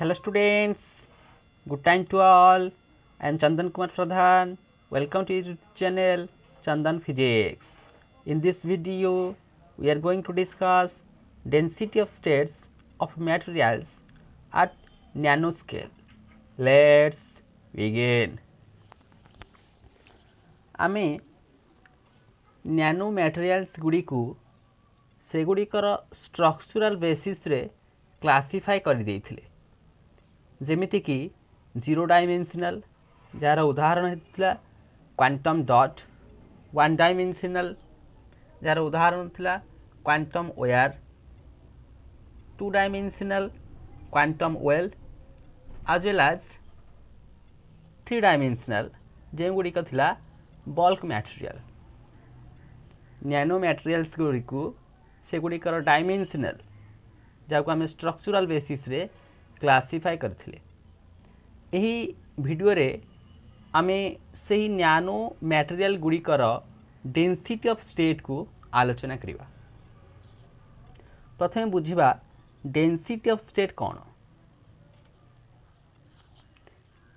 Hello students, good time to all. I am Chandan Kumar Pradhan. Welcome to your channel Chandan Physics. In this video, we are going to discuss density of states of materials at nanoscale. Let's begin. आमे nano materials गुड़ी को सेगुड़िकर structural basis रे classify कर देइथिले जेमिति कि zero dimensional जार उदाहरण होता क्वांटम डॉट, वन डायमेंशनल जार उदाहरण होता quantum wire, two dimensional quantum well as well as three dimensional जो गुड़िक थिला बल्क मटेरियल। नैनो मटेरियल्स गुड़िक से गुड़िकर डायमेंशनल जहाँ आम स्ट्रक्चरल बेसिस रे क्लासिफाई करथिले। एही वीडियो रे आमे सही नैनो मटेरियल गुड़िकर डेंसिटी ऑफ स्टेट को आलोचना करिवा। प्रथमे बुझिबा डेंसिटी ऑफ स्टेट कौन।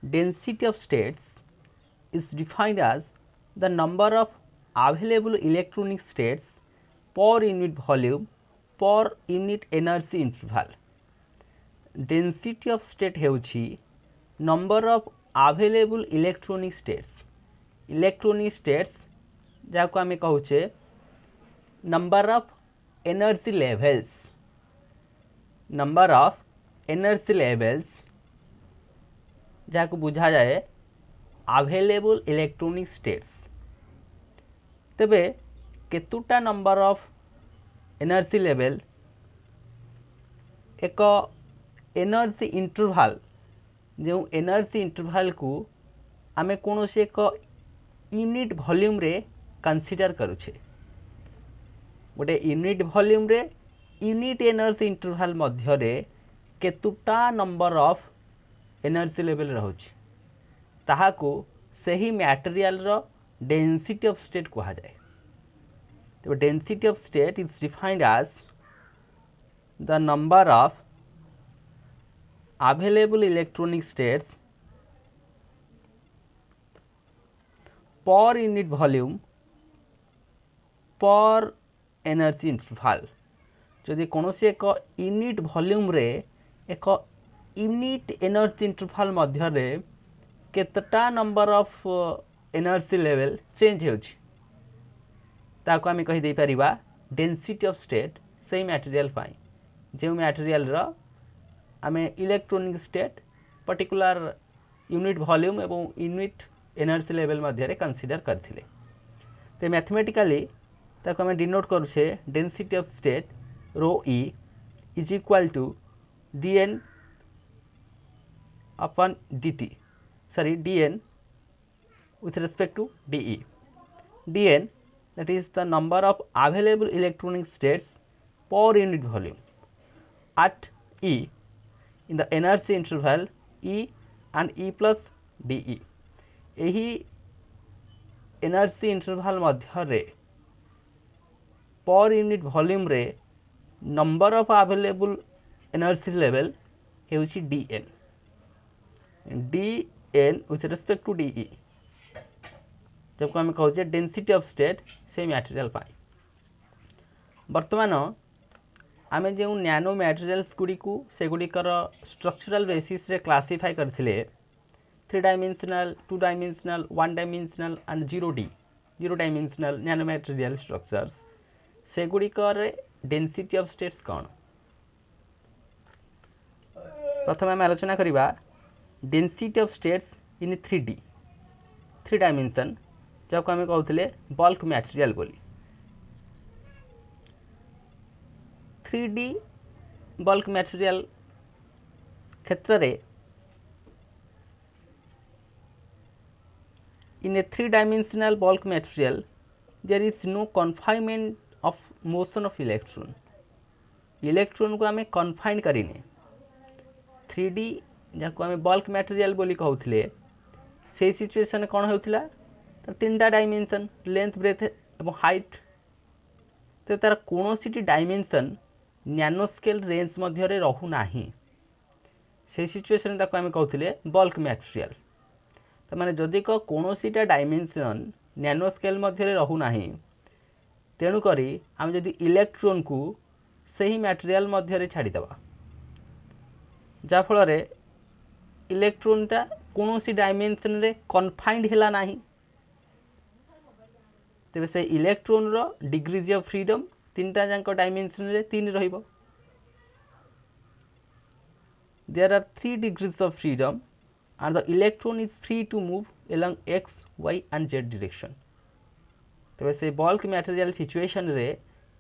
Density of states is defined as the number of available electronic states per unit volume per unit energy interval. Density of state हेउछि number of available electronic states. Electronic states जाको आमे कहूचे number of energy levels. Number of energy levels जाको बुझा जाए available electronic states. तेबे केतुटा number of energy level एक energy interval जो energy interval को आमे कौन से एक यूनिट वॉल्यूम रे कंसीडर करूछे। गोटे यूनिट वॉल्यूम रे यूनिट एनर्जी इंटरवल मध्य रे केतुटा नंबर ऑफ एनर्जी लेवल रहुछि ताहाको सही मटेरियल रो डेंसिटी ऑफ स्टेट कहा जाए। तो density of state is defined as the number of available electronic states per unit volume per energy interval. जदि कौन से एक यूनिट वॉल्यूम रे एक यूनिट एनर्जी इंटरवल मध्य रे केतटा number of energy level change होछि ताको आमे कहि दे परिबा डेंसिटी ऑफ स्टेट सही मटेरियल पाई जो मटेरियल रो आमे electronic state particular unit volume एवं यूनिट एनर्जी लेवल मध्य रे कंसीडर करथिले। ते मैथमेटिकली ताको आमे डिनोट करूछे डेंसिटी ऑफ स्टेट रो E is equal to dn upon dt, sorry dn with respect to dE. dn that is the number of available electronic states per unit volume at E in the energy interval E and E plus dE. यही energy interval मध्य रे per unit volume रे number of available energy level हेउछि dn with respect to dE जब को आम कहे density of state से मटेरियल पाई। बर्तमान आम जो नैनो मटेरियल्स गुड़ी को सेगुड़िकर स्ट्रक्चरल बेसिस रे क्लासिफाई करथिले three dimensional, two dimensional, one dimensional and zero dimensional nano material structures सेगुड़िकर डेंसिटी ऑफ स्टेट्स कौन। प्रथम आम आलोचना करिबा density of states in three dimension जब आम कहते बल्क मटेरियल बोली। 3D बल्क मटेरियल क्षेत्र रे in a three dimensional bulk material there is no confinement of motion of electron को आम कन्फाइन करिने। 3D जहाँ आम बल्क मटेरियल बोली कहते से सिचुएशन कौन होता तीनटा डायमेंशन लेंथ ब्रेथ एवं हाइट। तो तार कौन सी डायमेंशन नैनो स्केल रेंज मध्य रहूना से सिचुएशन ताको आम कहते बल्क मटेरियल। तो माने जदि कौनसीटा डायमेंशन नैनो स्केल मध्य रहूना तेणुक आम जदि इलेक्ट्रोन को सही मटेरियल मध्य छाड़ीदबा जाफल इलेक्ट्रोनटा कौन सी डायमेंशन रे कन्फाइंड है ना तेरे से इलेक्ट्रोन रो डिग्रीज ऑफ फ्रीडम तीनटा जाक डायमेंशन रे 3 रहिबो। There are 3 degrees of freedom and the electron is free to move along x, y and z direction। तेरे से बल्क मटेरियल सिचुएशन रे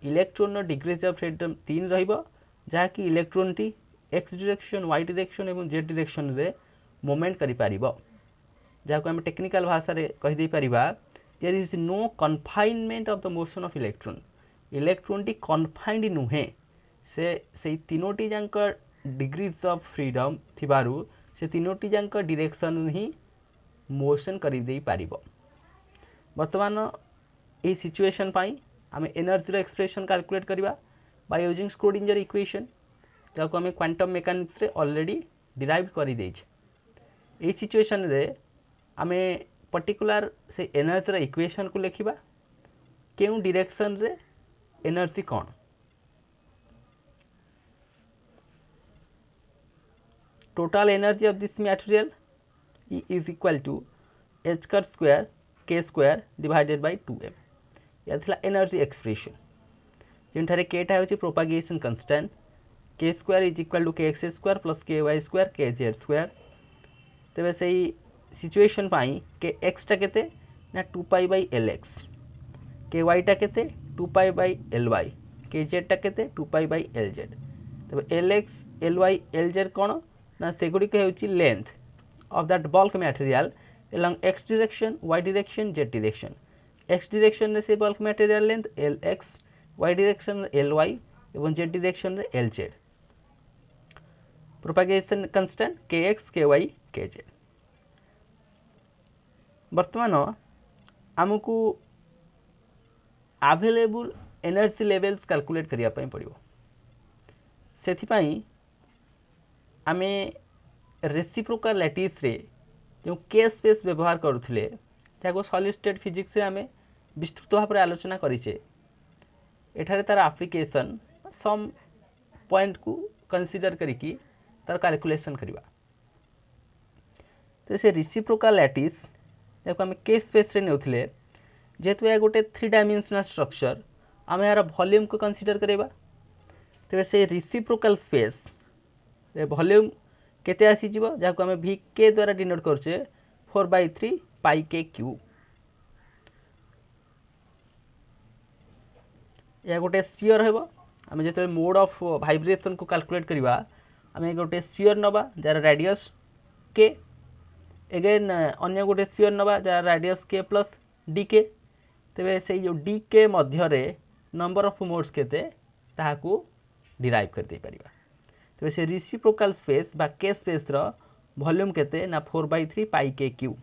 इलेक्ट्रोन डिग्रीज ऑफ फ्रीडम 3 रहिबो जहाँकि इलेक्ट्रोन टी x डायरेक्शन, y डायरेक्शन और z direction रे movement करि पारिबो। जहाँको आम टेक्निकल भाषा रे कहि दे परिबा there is no confinement of the motion of electron. Electron टी कन्फाइंड नुहे से तीनोटी जाक डिग्रीज ऑफ फ्रीडम थिबारु से तीनोटी जाक डायरेक्शन ही मोशन करि दे पारिबो। वर्तमान ये सिचुएशन पाई आम एनर्जी रो एक्सप्रेशन कैलकुलेट करबा बाय यूजिंग स्क्रोडिंजर इक्वेशन जाको आम क्वांटम मेकानिक्स रे ऑलरेडी डिराइव करि देछ। ए सिचुएशन रे आम पर्टिकुलर से एनर्जी रो इक्वेशन को लिखिबा केउ डायरेक्शन रे एनर्जी कौन total energy of this material E is equal to h cut square k square divided by 2m। यह थिला एनर्जी एक्सप्रेशन जिनठारे k टा होची propagation constant k square is equal to kx square plus ky square kz square. तेबे सेही situation पाई kx टा केते ना 2 pi by lx, ky टा केते 2 पाई बाय ly, kz टा केते 2 पाई बाय lz। तेबे lx ly lz कोन ना सेगुड़िक होची length of that bulk material along x direction, y direction, z direction. x direction रे से bulk material length lx, y direction ly एवं z direction रे lz। Propagation constant kx ky kz। वर्तमान आमको available energy levels calculate करिया पई पड़िबो। सेथि पई आमे रेसिप्रोकल लैटिस रे जो के स्पेस व्यवहार करुथिले जाको सॉलिड स्टेट फिजिक्स रे आमे विस्तृत भाव आलोचना करिचे। एठारे तार एप्लीकेशन सम पॉइंट को कंसीडर करिकी तार कैलकुलेशन करिबा। तो से रेसिप्रोकल लैटिस जाको आमे के स्पेस रे नेउथिले जेतु ए गोटे 3 डायमेंशनल स्ट्रक्चर आमे यार वॉल्यूम को कंसीडर करेबा। तेबे से रेसिप्रोकल स्पेस वॉल्यूम केते आसी जीवो जाको हमें v k द्वारा डिनोट करछे 4/3 पाई k क्यूब। या गोटे स्फीयर हेबो आमे जेते मोड ऑफ वाइब्रेशन को कैलकुलेट करिबा आमे गोटे स्फीयर नबा जार रेडियस k अगेन अन्य गोटे स्फीयर नबा jar radius k plus dk। तेबे से जो dk मध्य रे नंबर ऑफ मोड्स केते ताहाकू डिराइव कर दे परिबा। तो से रेसिप्रोकल स्पेस बा के स्पेस रो वॉल्यूम केते ना 4/3 पाई के क्यूब।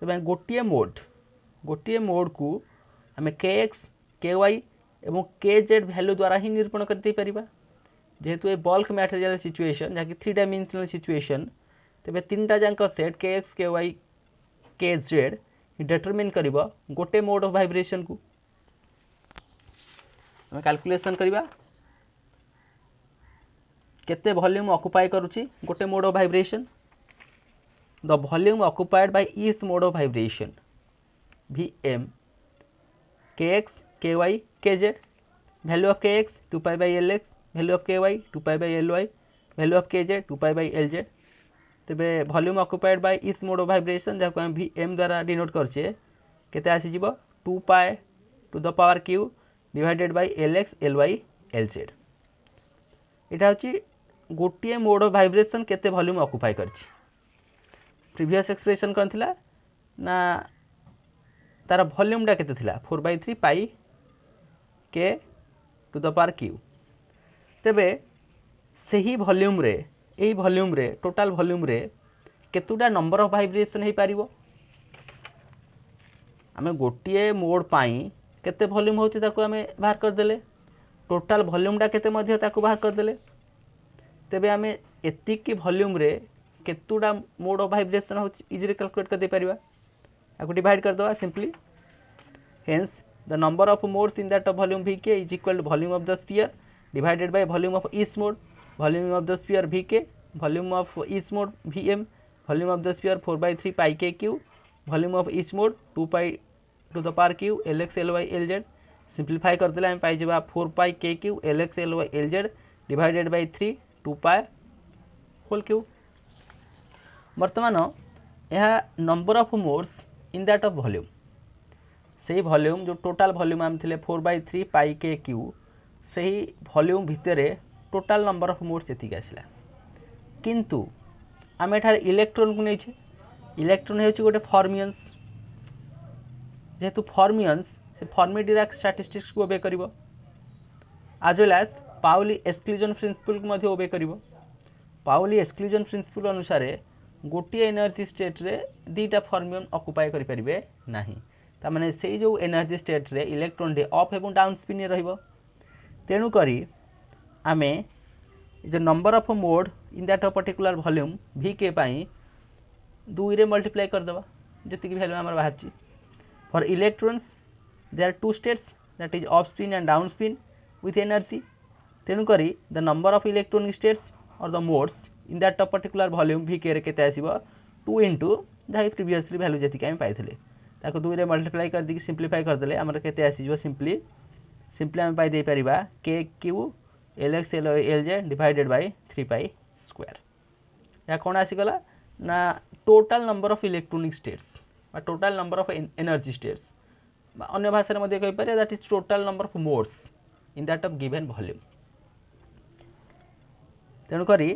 तो गोटिए मोड को हमें kx ky एवं kz वैल्यू द्वारा ही निरूपण कर दे परिबा। जेहेतु ए बल्क मटेरियल सिचुएशन जाकि 3 डायमेंशनल सिचुएशन तेबे तीनटा जांक set kx ky kz determine करिबो गोटे मोड ऑफ वाइब्रेशन को। कैलकुलेशन करिबा केते वॉल्यूम ऑक्युपाई करूची गोटे mode of vibration. The volume occupied by each mode of vibration Vm kx ky kz। Value of kx 2 pi by lx, value of ky 2 pi by ly, value of kz 2 pi by lz। तेबे volume occupied by each mode of vibration जाको हम Vm द्वारा denote करछे केते आसी जीवो 2 pi to the power q divided by lx ly lz। एटा होची गोटिए मोड ऑफ वाइब्रेशन केते वॉल्यूम ऑक्युपाई करछि। प्रीवियस एक्सप्रेशन कौन थिला ना तार वॉल्यूमटा केते थिला 4/3 पाई के टू द पावर q। तेबे सही वॉल्यूम रे एई वॉल्यूम रे टोटल वॉल्यूम रे केतुटा नंबर ऑफ वाइब्रेशन हे पारिबो। आमे गोटिए मोड पाई केते वॉल्यूम होची ताको आमे बाहर कर देले टोटाल वॉल्यूमटा केते मध्य ताकू बाहर करदेले तेबे आमे एतिकी वॉल्यूम रे केतुडा मोड ऑफ वाइब्रेशन हो इजीली कैलकुलेट कर दे परिबा आकु डिवाइड कर दवा simply hence the number of modes in that volume vk is equal to volume of the sphere divided by volume of each mode volume of the sphere vk volume of each mode vm volume of the sphere 4/3 pi k q volume of each mode 2 pi to the power q lx ly lz simplify कर देले हम पाई जेबा 4 pi k q lx ly lz divided by 3 2 pi whole q वर्तमान यह number of modes in that of volume से volume जो total volume आम थे 4/3 पाई के क्यू से वॉल्यूम भितर टोटाल नंबर ऑफ मोड्स एतिक आसला किंतु आम एठार इलेक्ट्रॉन को नहीं इलेक्ट्रॉन हो गोटे फॉर्मियंस जेहेतु फॉर्मियंस से फॉर्मी डिराक स्टैटिस्टिक्स को ओबे करिवो as well as Pauli exclusion principle को ओबे करिवो पाउली एक्सक्लूजन प्रिंसिपल अनुसार गोटे एनर्जी स्टेट रे दीटा फॉर्मियन ऑक्युपाई करि परिबे नाही ता माने से जो एनर्जी स्टेट रे इलेक्ट्रॉन डे अप एवं डाउन स्पिन रहिबो तेणु करी आमे जो number of mode in that particular volume vk pi 2 रे मल्टीप्लाई कर दबा जति की वैल्यू हमर बाहरची for electrons there two states that is up spin and down spin with energy तेणु करी the number of electronic states और the modes in that particular volume vk रे केते आसीबो 2 इंटू जहाँ प्रीवियसली वैल्यू जति आम पाइथिले ताको 2 रे मल्टीप्लाई कर दी सिंप्लीफाई कर देले हमर केते आसीबो सिंपली आम पाई दे परिबा k q lx ly lz divided by 3 pi square या कोन आसीगला ना total number of electronic states बा total number of energy states अन्य भाषा रे मध्ये कहि पारे that is total number of modes in that of given volume तेणु करी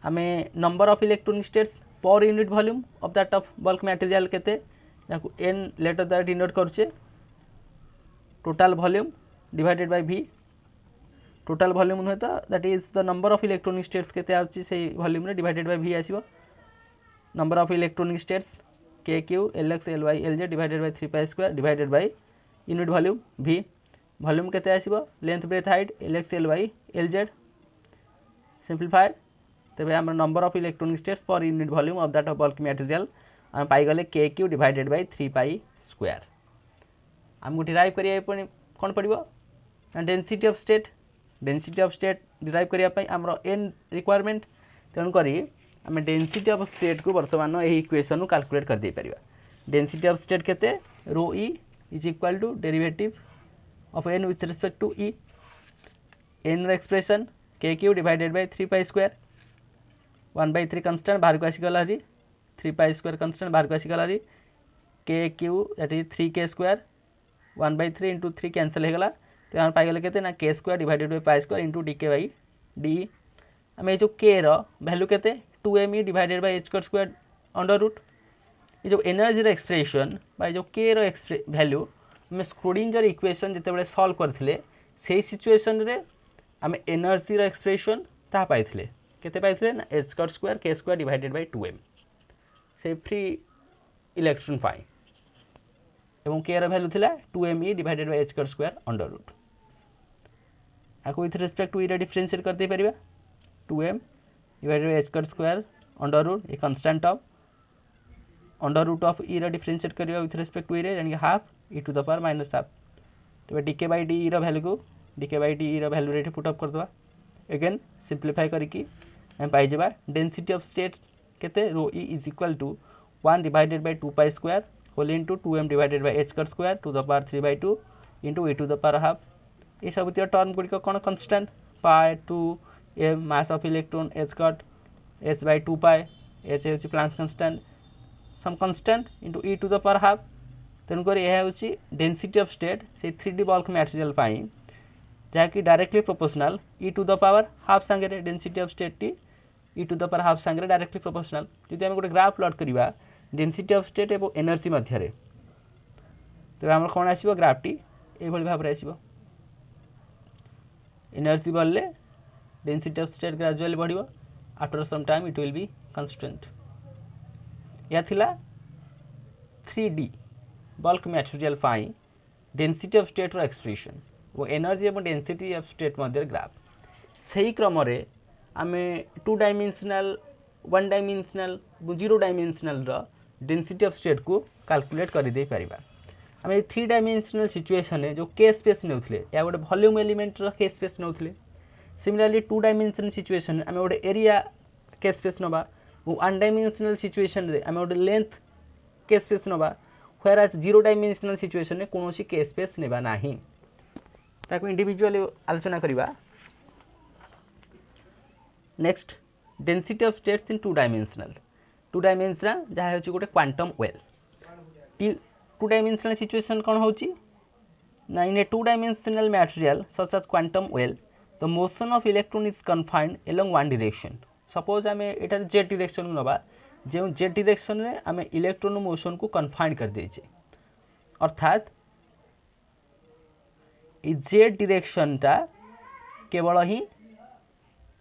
आमे number of electronic states per unit volume of that of bulk material केते जाको n लेटर द्वारा डिनोट करूचे total volume divided by v total volume नुहे तो that is the number of electronic states केते आछि से वॉल्यूम रे डिवाइडेड बाय v आसीबो number of electronic states k q lx ly lz divided by 3 pi square divided by unit volume v volume केते आसीबो length breadth height lx ly lz simplified तेबे हमर number of electronic states per unit volume of that of bulk material हम पाई गले k q divided by 3 pi square हमको derive करिया कोन पड़िबो ना डेंसिटी ऑफ स्टेट डिराइव करिया पई हमरो n रिक्वायरमेंट तेणु करी आम डेंसिटी ऑफ स्टेट को वर्तमान यही इक्वेशन कैलकुलेट कर दे परिबा डेंसिटी ऑफ स्टेट केते रो e is equal to derivative of n with respect to e n रो expression k q divided by 3 pi square 1/3 constant बाहर को आसी गला री 3 पाई स्क्वायर कांस्टेंट बाहर को आसी गला री k q that is 3k square 1/3 into 3 cancel हो गला तो हम पाई गले केते ना k square divided by pi square into dk by de आम जो k रो वैल्यू केते 2me divided by h square under root ये जो एनर्जी रो एक्सप्रेशन बाय जो k रो वैल्यू हम स्क्रोडिंगर इक्वेशन जते बेले सॉल्व करथिले सेही सिचुएशन रे हम एनर्जी रो एक्सप्रेशन ता पाइथिले केते पाइथिले ना h square k square divided by 2m से फ्री इलेक्ट्रॉन पाई एवं k रो वैल्यू थिला 2me divided by h square under root आको विथ रिस्पेक्ट टू e रे डिफरेंशिएट कर दे परिबा 2m divided by h square under root a constant of under root of e रे डिफरेंशिएट करिया विथ रिस्पेक्ट टू e रे यानी half e to the power minus half तो dk by de रो वैल्यू को dk बाय de रो value रे put up कर दवा अगेन सिंप्लीफाई करके हम पाई जेबा डेंसिटी ऑफ स्टेट केते रो e is equal to 1 divided by 2 pi square whole into 2m divided by h square to the power 3/2 into e to the power half ये सब term गुडी को कोन constant pi 2m mass of electron h by 2 pi h है Planck's constant some constant into e to the power half तेणु कर यह हूँ डेंसिटी ऑफ स्टेट से 3D बल्क मटेरियल पाई जहाँकि directly proportional e to the power half सांगे density of state टी e to the power half सांगे डायरेक्टली प्रोपोर्शनल जदि आम गोटे ग्राफ प्लॉट करवा डेंसिटी ऑफ स्टेट और एनर्जी मध्य तेज आम कौन आसो ग्राफ टी ये भाव में आसो एनर्जी बढ़ले डेंसिटी ऑफ स्टेट ग्रेजुअली बढ़ो after some time it will be constant या थिला 3D बल्क मटेरियल पाई density of state row expression वो एनर्जी और डेंसिटी ऑफ स्टेट मध्य ग्राफ सही क्रम रे आमे 2 डायमेंशनल 1 डायमेंशनल 0 डायमेंशनल रो डेंसिटी ऑफ स्टेट को कैलकुलेट कर दे परिबा। आम 3 डायमेंशनल सिचुएशन जो के स्पेस नौले या गोटे वॉल्यूम एलिमेंट रो के स्पेस नौले। सिमिलरली 2 डायमेंशनल सिचुएशन आम गोटे एरिया के स्पेस नवा। 1 डायमेंशनल सिचुएशन रे आम गोटे लेंथ के स्पेस नवा। व्हेयरएज 0 डायमेंशनल सिचुएशन रे कोनोसी के स्पेस नेबा नाही। ताको इंडिविजुअली आलोचना करिबा। Next density of states in 2 dimensional जहाँ हो गोटे क्वांटम वेल 2 डायमेंशनल सिचुएशन कौन हो ना in a 2 dimensional material such as quantum well the motion of electron is confined along one direction. Suppose आम एटार जेड डायरेक्शन नवा जो जेड डायरेक्शन रे आम इलेक्ट्रॉन मोशन को कन्फाइंड कर देचे अर्थात जेड डायरेक्शन टा केवल ही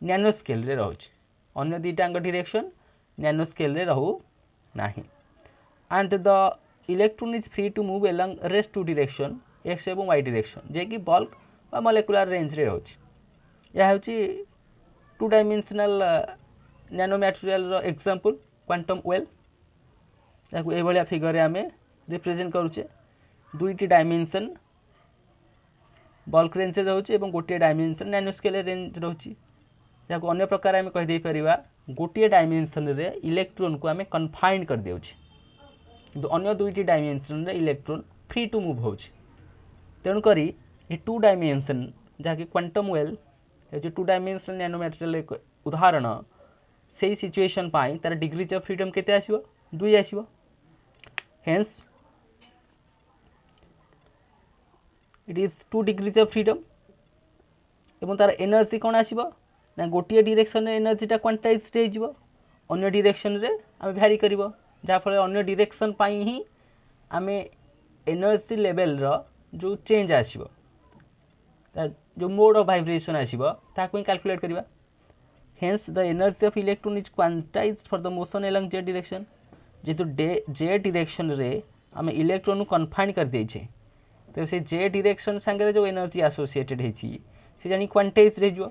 नैनो स्केल रे रोचे अन्य दुईटांग डायरेक्शन नैनो स्केल रे रहू नाही। And the electron is free to move along rest two direction X एवं वाई डायरेक्शन जे कि बल्क बा मॉलिक्यूलर रेंज रे रोचे। यह होची 2 डायमेंशनल नैनो मटेरियल रो एग्जांपल क्वांटम वेल ताकू ए भलिया फिगर रे आमे रिप्रेजेंट करूचे। दुईटी डायमेंशन बल्क रेंज रे रहउची एवं गोटे डायमेंशन नैनो स्केल रेंज रहउची। या अन्य प्रकार आम कहीदे पारिबा गोटे डायमेंशन रे इलेक्ट्रॉन को आम कन्फाइंड कर देउछि किंतु अन्य दुईटी डायमेंशन रे इलेक्ट्रॉन फ्री टू मूव होउछि। तेणु करी ये 2 डायमेंशन जहाँ कि क्वांटम वेल जो 2 डायमेंशनल नैनो मटेरियल एक उदाहरण से सिचुएशन पाई तार डिग्रीज ऑफ फ्रीडम केते आसीबो 2 आसीबो। Hence it is 2 degrees of freedom एवं तार एनर्जी कौन आसीबो ना गोटे डायरेक्शन एनर्जीटा क्वांटाइज हो अन्य डायरेक्शन रे आम भ्यारी करिवो जहाँ फल अन्य डायरेक्शन पाई ही आम एनर्जी लेवल रो जो चेंज आसीबो जो मोड ऑफ वाइब्रेशन आसीबो ताको ही कैलकुलेट करिवा। Hence the energy of electron is quantized for the motion along Z direction जेतु जेड डायरेक्शन रे आम इलेक्ट्रॉन कन्फाइन कर देछे तो से जेड डायरेक्शन संगे जो एनर्जी एसोसिएटेड हेछि से जानी क्वांटाइज रह जो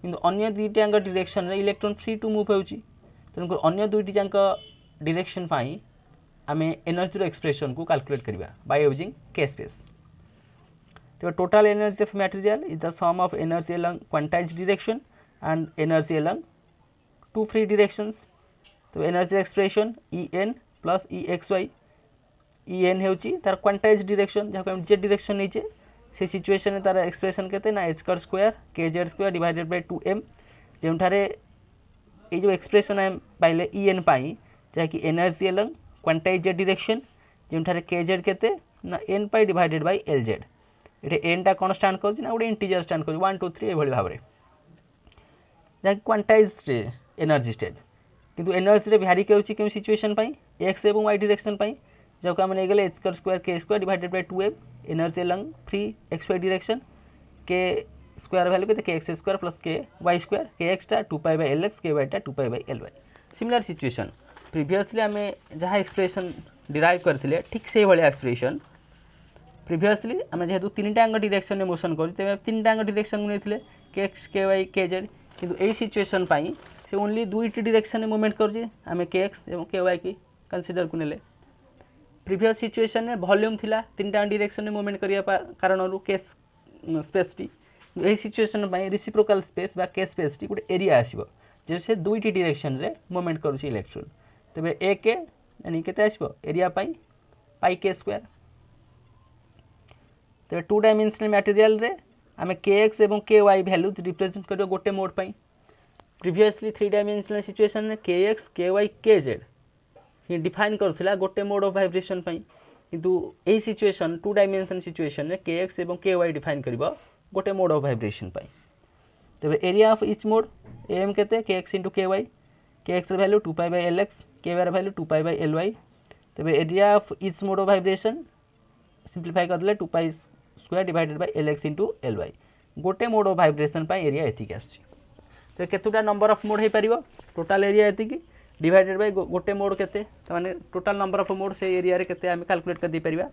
किंतु अन्य दुईटांग डायरेक्शन रे इलेक्ट्रॉन फ्री टू मूव होउची। तेणुक अन्य दुईटी जांक डायरेक्शन पाई आम एनर्जी एक्सप्रेशन को कैलकुलेट करिबा बाय यूजिंग के स्पेस। तो total energy of material is the sum of energy along quantize direction and energy along 2 free directions. तो energy expression En plus Exy En होउची तार quantize direction जहाँ हम Z direction नीचे से situation में तार एक्सप्रेशन केते ना h square kz square divided by 2m जोठारे ये जो एक्सप्रेशन हम पाइले En पाई जहाँ कि एनर्जी अलोंग क्वांटाइज डायरेक्शन जोठारे kz केते ना n pi divided by lz ये n टा कौन स्टैंड कर गोटे इंटीजर स्टैंड कर 1 2 3 ये भाव में जहाँ क्वांटाइज एनर्जी स्टेट किंतु एनर्जी रे भ्यारी करूची क्यों सिचुएशन पाई x एवं y डायरेक्शन पाई जब आम नहीं गले h square k square divided by 2m energy along free xy direction k square value के kx square plus k y square kx टा 2 पाई बाय lx ky टा 2 pi by ly। Similar situation previously आम जहाँ expression derive करथिले ठीक से भाया expression previously आम जेहेतु 3टांग डायरेक्शन में मोशन कर 3टांग डायरेक्शन नहीं kx ky kz किंतु ए सिचुएशन पाई से ओनली 2टी डायरेक्शन में मूवमेंट करें kx एवं ky की कंसीडर को नेले। प्रीवियस सिचुएशन में वॉल्यूम थिला 3टा डायरेक्शन में मूवमेंट करिया कारण के स्पेस टी यही सिचुएशन पाई रेसिप्रोकल स्पेस बा के स्पेस टी गोटे एरिया आसीबो जे से 2टी डायरेक्शन रे मूवमेंट करूची इलेक्ट्रॉन तबे ए के यानी केते आसीबो एरिया पाई पाई के स्क्वायर। तबे 2 डायमेंशनल मटेरियल रे आमे kx एवं ky वैल्यू रिप्रेजेंट करियो गोटे मोड पाई। प्रीवियसली 3 डायमेंशनल सिचुएशन में kx ky kz ही डिफाइन करूला गोटे मोड ऑफ वाइब्रेशन पाई किंतु एही सिचुएशन 2 डायमेंशन सिचुएशन में kx एवं ky डिफाइन करिबो गोटे मोड ऑफ वाइब्रेशन पाई। तबे area of each mode am केते kx * ky kx value 2 pi by lx ky value 2 pi by ly। तबे area of each mode of vibration simplify कर देले 2 pi square divided by lx * ly गोटे mode of vibration पाई area एतिक आछि। तो केतुटा नंबर ऑफ मोड हे परिबो टोटल एरिया एतिक डिवाइडेड बाय गोटे मोड केते त माने टोटल नंबर ऑफ मोड से एरिया रे केते हम कैलकुलेट कर दी परिबा।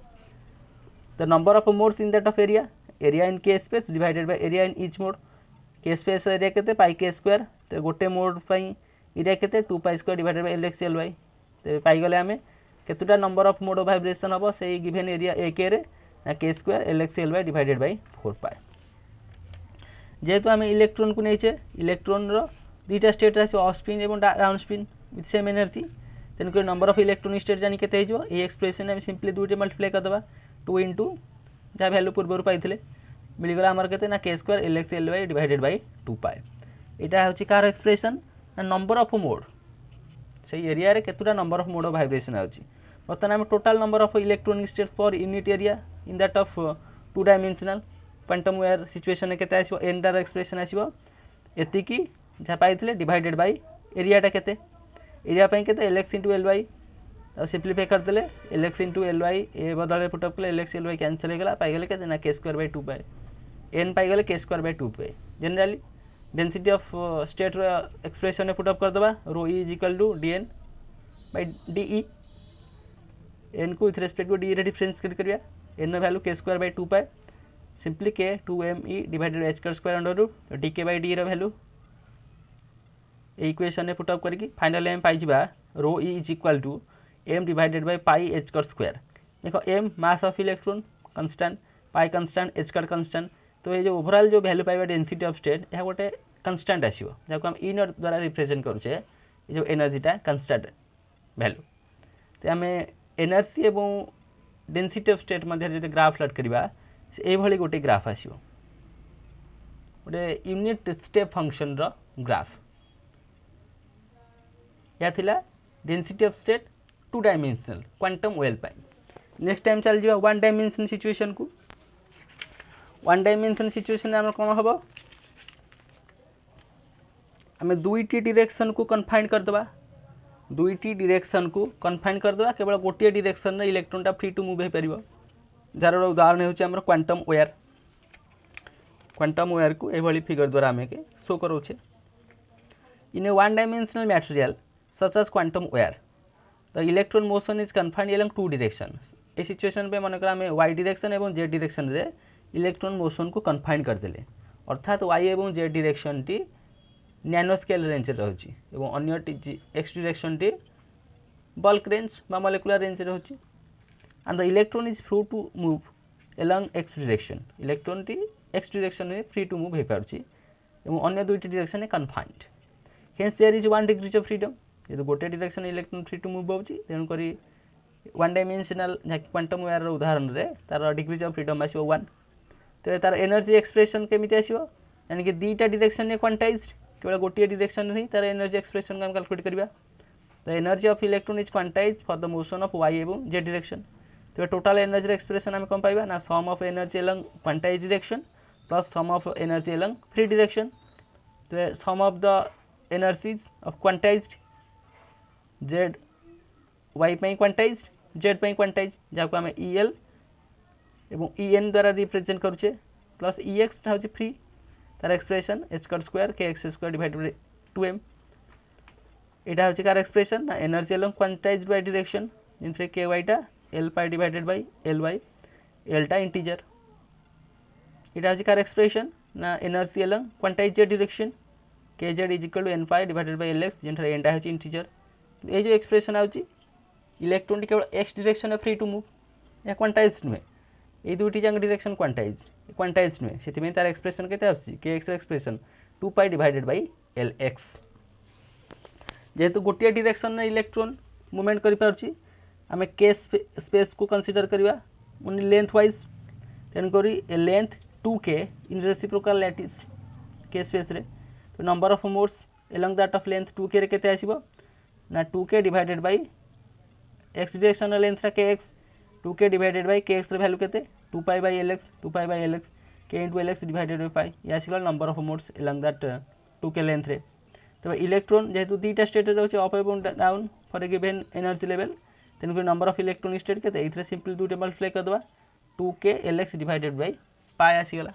The number of modes in that of area area in K space divided by area in each mode K space area केते पाई के स्क्वायर तो गोटे मोड पई एरिया केते 2 pi square divided by L X L Y तो पाई गले आमे केतुटा number of mode of vibration हम से गिवन एरिया ए के रे ना K square L X L Y divided by 4 pi जेहेतु आम इलेक्ट्रोन को नहींचे इलेक्ट्रोन दुईटा स्टेट आस अप स्पिन और down spin with same energy तेणुक नंबर ऑफ इलेक्ट्रोनिक स्टेट जानी के ये एक्सप्रेशन आम सिंपली दुईटे मल्टीप्लाई करदे 2 इंटू जहाँ भैल्यू पूर्व पाई मिलगला आमर के ना K square L X L Y divided by 2 pi यहाँ हूँ कार एक्सप्रेशन ना नंबर ऑफ मोड से एरिया रे केतुटा number of mode of vibration आउची बर्तमान आम total number of electronic states per unit area in that of 2 dimensional quantum well situation के एन टार एक्सप्रेशन आसो एतिकी जहाँ पाई डिवाइडेड बाय एरियाटा केते एरिया पाई केते L X into L Y simplify करदे L X into L Y ए बदल पुटअप कले L X L Y cancel होगा पाईगले के ना K square by 2 pi N पाईगले K square by 2 pi generally density of state expression put up करदे rho E is equal to D N by D E N को with respect to D रे differentiate करिया N value के square by 2 pi simply K 2me divided H कर square under root D K by D value equation put up करके final एम पाई rho E is equal to M divided by pi H कर square देखो M mass of electron constant pi constant H कर constant तो ये जो overall जो वैल्यू पाइबा डेंसिटी ऑफ स्टेट यह गोटे कंस्टांट आसो जहाँ को हम इ नॉट द्वारा रिप्रेजेंट करुचे ये जो एनर्जीटा कंस्टांट वैल्यू तो आम एनर्जी और डेंसिटी ऑफ स्टेट मध्य जो ग्राफ प्लॉट करवा ये गोटे ग्राफ आसो गोटे यूनिट स्टेप फंक्शन रो ग्राफ या थिला density of state 2 dimensional quantum well pi next time चल जा 1 डायमेंशन सिचुएशन को 1 डायमेंशन सिचुएशन आम कौन हम आम दुईटी डायरेक्शन को कन्फाइन करदे दुईटी डायरेक्शन को कन्फाइन करदे केवल गोटे डायरेक्शन इलेक्ट्रॉनटा फ्री टू मूव हो पार जार उदाहरण होमर क्वांटम वेयर को यह फिगर द्वारा आम शो करोचे in a 1 dimensional material such as quantum well the electron motion is confined along 2 direction ए सिचुएशन पे मनकर आम वाई डायरेक्शन और जेड डायरेक्शन रे इलेक्ट्रॉन मोशन को कन्फाइन करदे अर्थात वाई और जेड डायरेक्शन टी नैनो स्केल रेंज रोचे और अन्य X direction T bulk range बा मॉलिक्यूलर रेंज रोचे and the electron is free to move along X direction electron टी एक्स डायरेक्शन में फ्री टू मूव हो पारुछि और अन्य दुईटी डायरेक्शन में confined hence there is 1 degree of freedom ये गोटे direction electron free to move होची तेणुक 1 डायमेंशनल जहाँ क्वांटम वेयर उदाहरण रे तार डिग्री ऑफ फ्रीडम आसो 1 तो तार एनर्जी एक्सप्रेशन केमी आसो यानी कि दुईटा डायरेक्शन में क्वांटाइज्ड केवल गोटे डायरेक्शन ही तार एनर्जी एक्सप्रेशन को कैलकुलेट करवा the energy of electron is quantize for the motion of Y और जेड डायरेक्शन तो टोटल एनर्जी एक्सप्रेशन आम कौन पाइबा ना sum of energy along quantize direction plus sum of energy along free direction तो sum of the energies of quantized Z Y पे quantized Z पे quantize जहाँ को आम ई एल और ई एन द्वारा रिप्रेजेंट करुचे प्लस ई एक्स हूँ फ्री तार एक्सप्रेशन एच कर square K X square divide by 2m यहाँ हूँ कार एक्सप्रेशन ना energy along quantize by direction जिन के वाईटा L pi divided by L Y एलटा इंटीजर यहाँ हूँ कार एक्सप्रेशन ना energy along quantize Z direction K Z is equal to N pi divided by L X जिन एनटा हूँ इंटीजर ये जो एक्सप्रेशन आउची इलेक्ट्रॉन केवल एक्स डायरेक्शन में फ्री टू मूव या क्वांटाइज नुहे ये दुईटी जाक डायरेक्शन क्वांटाइज नुहे से तार एक्सप्रेशन के ex expression 2 pi divided by L x जेहेतु गोटे डायरेक्शन इलेक्ट्रॉन मूवमेंट करें आम के स्पेस को कंसीडर करवा ओनली लेंथ वाइज तेणुक ए length 2k in reciprocal lattice K space रे तो number of modes along that of length 2k रे केते आसीबो ना 2k divided by X direction length K X 2k divided by K X value केते 2 pi by L X K into L X divided by pi ये आसीगला number of modes along that 2k length रे तो electron जेहेतु दुईटा state रोचे up और down for a given energy level तेणुक नंबर ऑफ इलेक्ट्रॉनिक स्टेट केते ये सिंपल दुईटा मल्टीप्लाई करदे 2k L X divided by pi आसीगला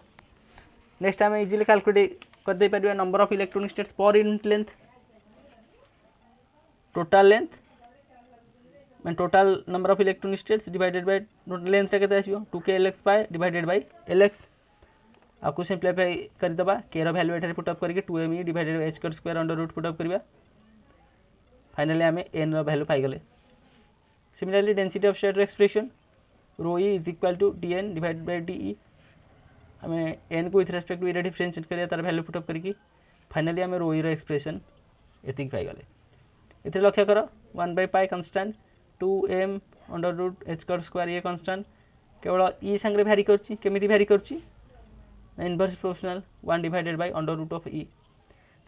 नेक्स्ट आम इजिली कैलकुलेट करदे पारिबा number of electronic states per unit length total length मैं total number of electronic states divided by length केते आसीबो 2k L X pi divided by L X आपको simplify करदे K value एठारे put up करके 2m divided by h square under root put up करवा finally आम n value पाईगले similarly density of state expression rho E is equal to dn divided by de आम n को with respect to E differentiate करिया तार value put up करके finally आम रो ई expression एति पाईगले ये लक्ष्य कर 1/π constant 2m under root h square ये कन्स्टांट केवल ई सांगे भैरी करमी भैरी कर inverse proportional 1 divided by under root of E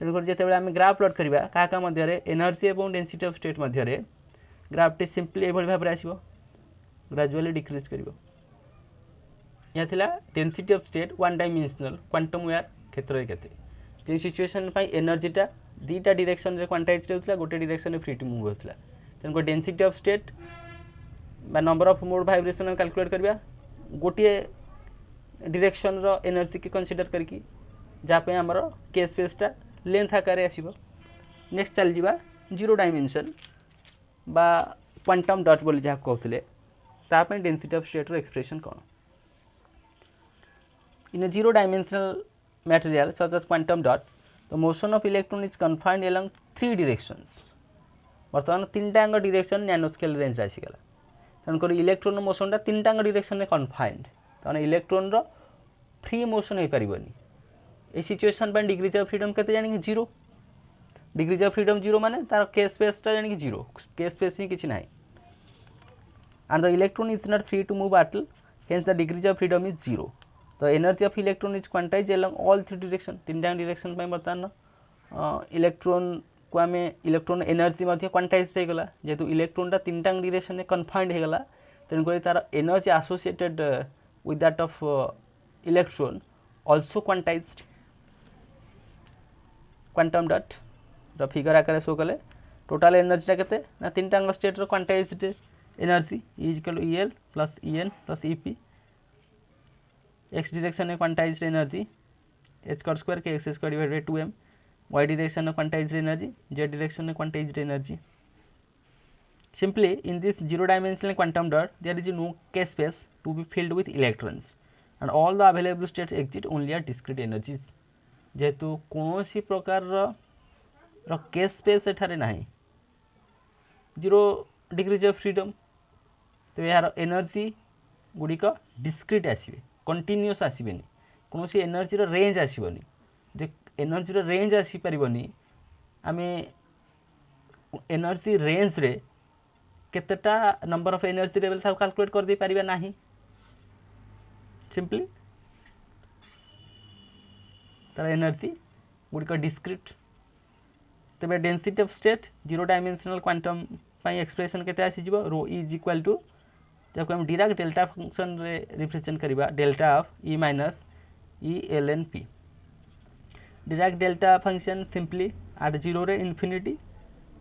तेणुक जिते आम ग्राफ प्लॉट करवा क्या मध्य एनर्जी और डेंसिटी ऑफ स्टेट मध्य ग्राफटी सिंपली यह भाव में आसो ग्रेजुअली डिक्रीज कर density of state 1 dimensional quantum well क्षेत्र के जो सिचुएशन एनर्जीटा दीटा डायरेक्शन रे क्वांटाइज होता गोटे डायरेक्शन फ्री टू मूव होता तेणुक डेंसिटी ऑफ स्टेट बा number of mode vibration calculate करवा गोटे डायरेक्शन रो एनर्जी की कंसीडर करके जहाँ आमर के स्पेसटा लेंथ आकार आसो नेक्स्ट चल जावा जीरो डायमेंशन बा क्वांटम डट बोली जहाँ कहते ताप density of state row expression कौन in zero dimensional material such as quantum dot the motion of electron is confined along 3 directions बर्तमान 3टा डायरेक्शन नैनो स्केल रेंज आसीगला तेणुक इलेक्ट्रॉन मोशनटा 3टा डायरेक्शन में कन्फाइंड तो इलेक्ट्रॉन रो फ्री मोशन हो पारबनी ये सिचुएशन डिग्रीज ऑफ फ्रीडम के जानी 0 डिग्रीज ऑफ फ्रीडम 0 माने तार के स्पेसटा जानी 0 के स्पेस ही किसी ना and the electron is not free to move at hence the degrees of freedom is 0 तो energy of electron is quantize along all 3 direction 3टा डायरेक्शन बर्तमान इलेक्ट्रॉन को आम इलेक्ट्रॉन एनर्जी क्वांटाइज हो गला जेहेतु इलेक्ट्रॉनटा 3टा डायरेक्शन में कन्फाइंड हो गला तेणुक तार energy associated with that of electron also quantized quantum dot the figure आकार शो कले टोटाल एनर्जीटा केते ना 3टा स्टेट रो quantized energy is equal to EL plus EN plus EP x direction में quantized energy h square K x square divided by 2m y direction में quantized energy z direction में quantized energy Simply, in this zero-dimensional quantum dot, there is no k space to be filled with electrons, and all the available states exist only at discrete energies. जेहेतु कौन सी प्रकार के space एठारे नहीं zero degrees of freedom तो यार energy गुड़िक discrete आसवे continuous आसबेनी कौन सी एनर्जी रेंज आसबनी जो एनर्जी रेंज आसीपारनी आम एनर्जी रेंज रे केतेटा नंबर ऑफ एनर्जी लेवल सब कैलकुलेट कर दे पारिबा नाही सिंपली तार एनर्जी गुड़िक डिस्क्रीट तबे density of state zero dimensional quantum पाई एक्सप्रेशन केते आसीजिवो रो इज इक्वल टू जब हम डिराक डेल्टा फंक्शन रे रिप्रेजेंट करिबा delta of E minus E ln p Dirac delta function simply at 0 रे इन्फिनिटी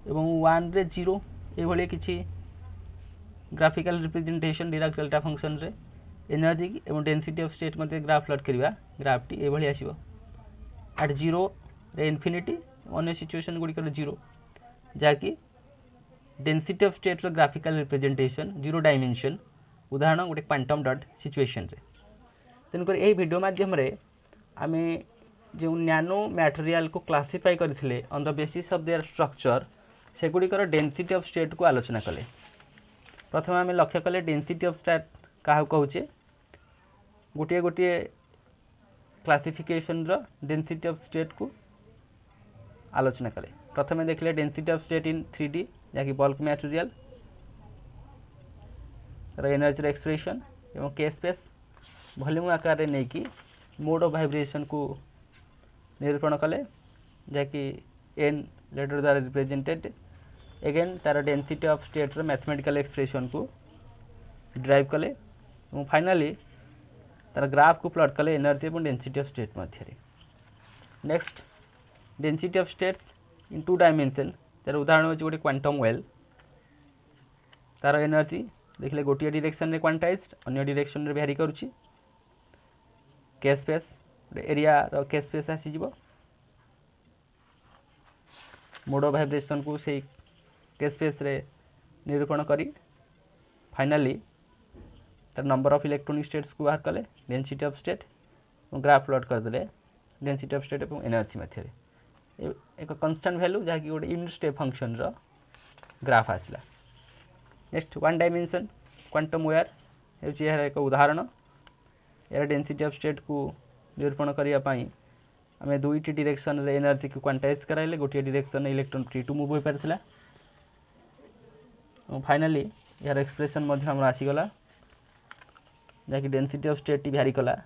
एवं 1 रे 0 ए भली किछि graphical representation Dirac delta function रे एनर्जी एवं डेंसिटी ऑफ स्टेट मध्य ग्राफ प्लॉट करिबा ग्राफटी ए भली आसीबो एट 0 रे इन्फिनिटी अन्य सिचुएशन गुडी कर 0 जाकि डेंसिटी ऑफ स्टेट रो ग्राफिकल रिप्रेजेंटेशन जीरो डायमेंशन उदाहरण गोटे क्वांटम डॉट सिचुएशन रे तेणुक यही वीडियो माध्यम रे आमे जो नैनो मटेरियल को क्लासिफाई करथिले on the basis of their structure सेगुड़िकर डेंसिटी ऑफ स्टेट को आलोचना कले प्रथम आम लक्ष्य कले डेंसिटी ऑफ स्टेट क्या कहूचे गोटे गोटे classification row density of state को आलोचना कले प्रथम देखले density of state in 3D जहाँकि बल्क मटेरियल एनर्जी एक्सप्रेशन एवं के स्पेस वॉल्यूम आकार रे नहीं कि मोड ऑफ वाइब्रेशन को निरूपण कले जहाँकि n लेटर द्वारा रिप्रेजेंटेड अगेन तार डेंसिटी ऑफ स्टेट रो मैथमेटिकल एक्सप्रेशन को ड्राइव कले और फाइनली तार ग्राफ को प्लॉट कले एनर्जी और density of state Madhya next density of states in 2 dimension तार उदाहरण हो गोटे क्वांटम वेल तार एनर्जी देखले गोटे डायरेक्शन रे क्वांटाइज्ड अन्य डायरेक्शन रे वेरी करूची के स्पेस एरिया रो के स्पेस आसीजिवो मोड ऑफ वाइब्रेशन को से के स्पेस रे निरूपण करी फाइनली तार नंबर ऑफ इलेक्ट्रॉनिक स्टेट्स को बाहर कले density of state graph plot करदे डेंसिटी ऑफ स्टेट और एनर्जी मध्य एक कांस्टेंट वैल्यू जहाँकि गोटे यूनिट स्टेप फंक्शन रो ग्राफ आसला। Next one dimension quantum well होची यार एक उदाहरण। यार डेंसिटी ऑफ स्टेट को निरूपण करिया पाई आमे दुईटी डायरेक्शन रे एनर्जी को क्वांटाइज कराइले गोटे direction electron free to move हो पारथिला और फाइनली यार एक्सप्रेशन मध्य हमर आसी गला जहाँकि डेंसिटी ऑफ स्टेट टी भ्यारी कला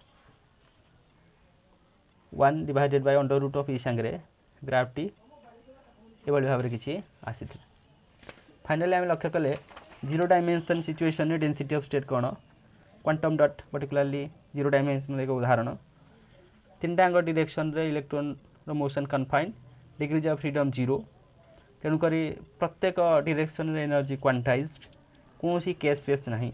1 divided by under root of E संगे ग्राफ टी एभली भाव किसी आसी। फाइनली आम लक्ष्य कले जीरो डायमेंशन सिचुएशन रे डेंसिटी ऑफ स्टेट कौन quantum dot particularly zero dimension एक उदाहरण। तीन टांग डायरेक्शन रे इलेक्ट्रॉन रो motion confined degrees of freedom 0 तेणुक प्रत्येक डायरेक्शन रे एनर्जी क्वांटाइज्ड कौन सी केस स्पेस नहीं।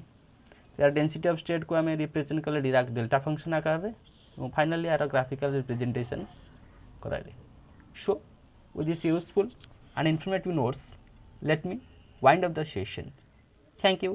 यार डेंसिटी ऑफ स्टेट को आम रिप्रेजेंट कले डिराक डेल्टा फंक्शन आकार में फाइनली यार ग्राफिकल रिप्रेजेंटेशन कराइले। So with this useful and informative notes, let me wind up the session. Thank you.